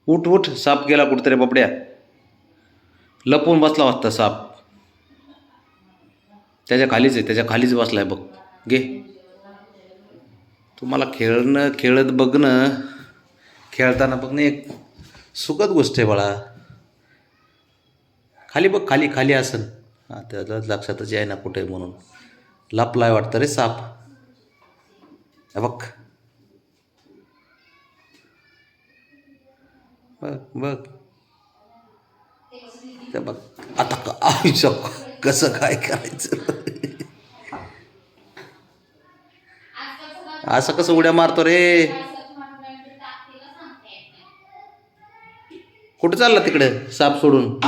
उठ उठ, साप गेला कुठतरी बाबड्या. लपून बसला वाटतं साप. त्याच्या खालीच आहे, त्याच्या खालीच बसलाय बघ. घे. तुम्हाला खेळत बघणं, खेळताना बघणं एक सुखद गोष्ट आहे बाळा. खाली बघ, खाली खाली असन. हां, त्याला लक्षातच आहे ना कुठे म्हणून. लपलाय वाटतं रे साप. हे बघ बघ बघ. ते बघ. आता आयुष्य कसं काय करायचं. असं कसं उड्या मारतो रे. कुठं चालला तिकडे साप सोडून.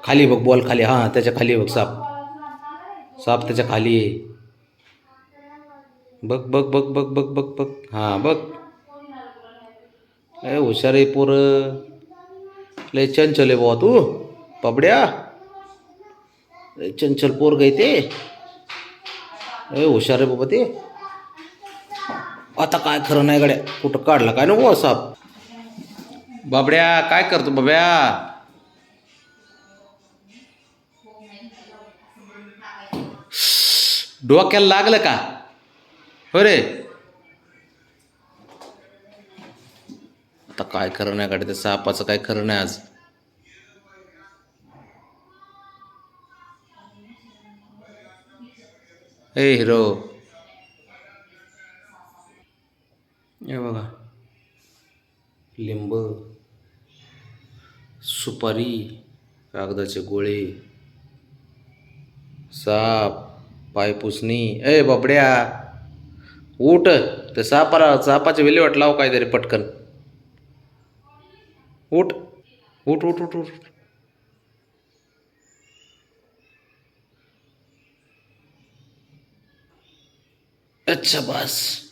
खाली बघ, बॉल खाली. हां, त्याच्या खाली बघ साप. साप त्याच्या खाली आहे. बघ बघ बघ बघ बघ बघ बघ. हां बघ. ए हुशार आहे पोरं. लय चंचल आहे बुवा तू बाबड्या. लय चंचल पोरग आहे ते. ए हुशार आहे बाबा ते. आता काय खरं नाही गड्या. कुठं काढला काय नको साप. बाबड्या काय करतो बाब्या. डोक्याला लागलं का हो रे. आता काय खरं नाही गड्या, त्या सापाचं काय खरं नाही आज. ए हिरो. हे बघा, लिंब, सुपारी, कागदाचे गोळे, साप, पायपुसणी. ए बाबड्या उठ. ते सापाच्या विल्हेवाट लाव काहीतरी पटकन. उठ उठ उठ उठ उठ. अच्छा बस.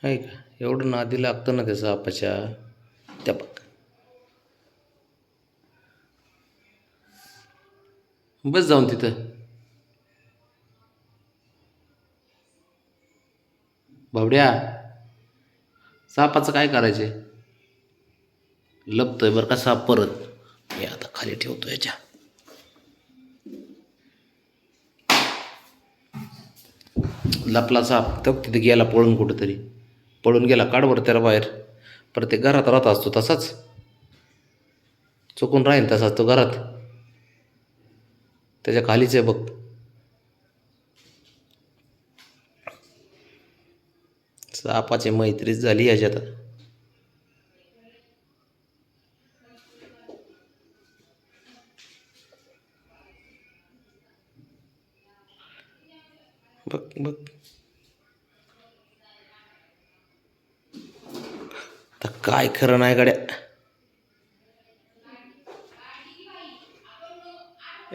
आहे का एवढं नादी लागतं ना त्या सापाच्या. त्या बघ. बस जाऊन तिथं. बाबड्या सापाचं काय करायचे. लपतोय बरं का साप परत. हे आता खाली ठेवतो याच्या. लपला साप तर तिथे गेला पळून कुठंतरी. पळून गेला. काढ बरं त्याला बाहेर. प्रत्येक घरात राहत असतो तसाच. चुकून राहीन तसाच तो घरात. त्याच्या खालीच आहे बघ. सापाची मैत्रीच झाली याच्यात. बघ बघ. तर काय खरं नाही गड्या.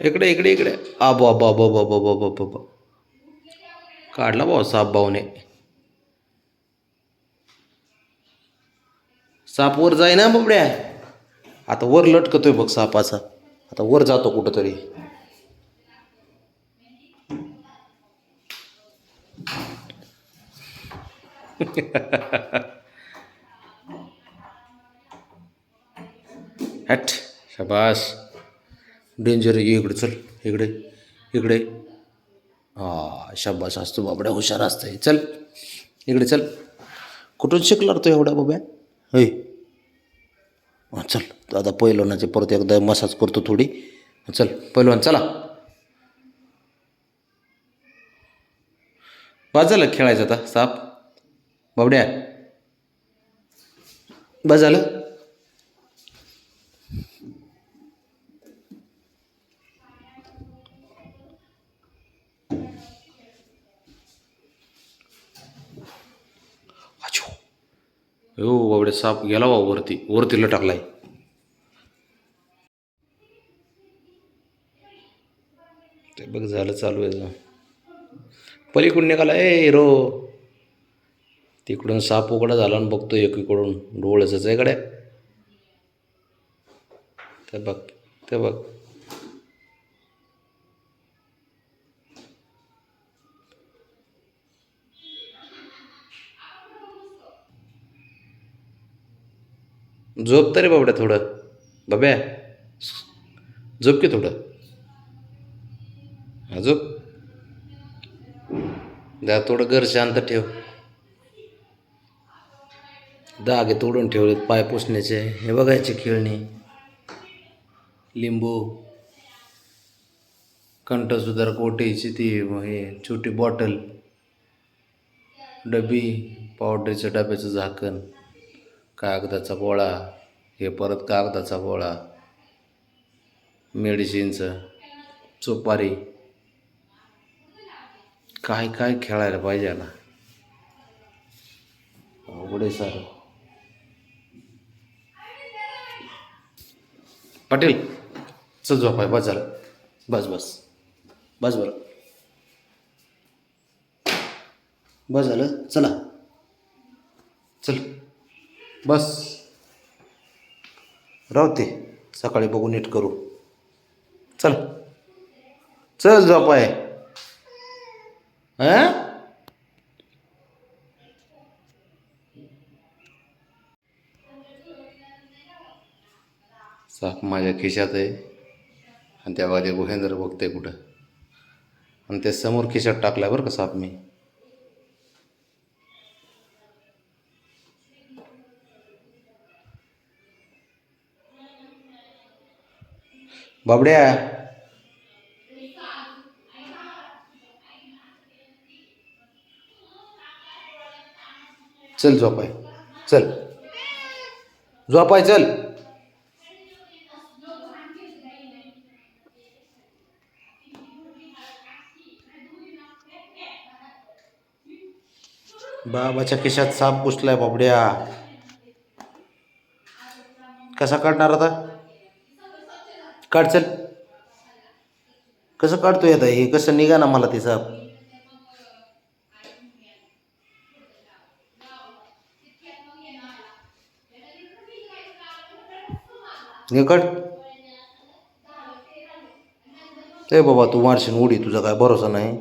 इकडे इकडे इकडे. आबो आबो आबो आबो आबो आबो आबो. काढला भाऊ साप भाऊने. साप वर जाय ना बाबड्या. आता वर लटकतोय बघ सापाचा. आता वर जातो कुठंतरी. हट. शाबास. डेंजर आहे. इकडे चल. इकडे इकडे. हा शाबास असतो बाबड्या. हुशार असतंय. चल इकडे चल. कुठून शिकला तो एवढा बाब्या. होय. हां चल. आता पहिलवानाचे परत एकदा मसाज करतो थोडी. चल पहिलवान चला. बस झालं खेळायचं आता साप बाबड्या. बस झालं. हो बाबड्या साप गेला बा वरती. वरतीला टाकलाय. ते बघ झालं चालू आहे. पलीकडून निघाला ए हिरो. तिकडून साप उघडा झाला आणि बघतो एकीकडून डोळ्याचंच आहे गड्या. ते बघ, ते बघ. झोप तरी बाबड्या थोडं. बाब्या झोप की थोडं. हा झोप. जरा थोडं घर शांत ठेव. धागे तोडून ठेवलेत पाय पुसण्याचे. हे बघायचे खेळणी, लिंबू, कंठसुधारक ओटीची ती हे छोटी बॉटल, डबी, पावडरच्या डब्याचं झाकण, कागदाचा गोळा, हे परत कागदाचा गोळा, मेडिसिनचं, सुपारी. काय काय खेळायला पाहिजे ना. अवघड आहे सारं. पाटील चल झोपाय, बस झालं. बस बस बस बरं, बस झालं. चला चल बस. राहू ते, सकाळी बघू नीट करू. चल चल झोपाय. हां साप माझ्या खिशात आहे आणि त्या वाजे गुहेंद्र बघते कुठं, आणि ते समोर खिशात टाकला बरं का साप मी. बाबड्या चल झोपाय, चल झोपाय चल. बाबाच्या खिशात साप घुसलाय बाबड्या. कसा काढणार आता? काढ चल. कसं काढतोय आता हे? कसं निघा ना मला ते साप. हे काढ. ए बाबा तू मारशील उडी, तुझा काय भरोसा नाही.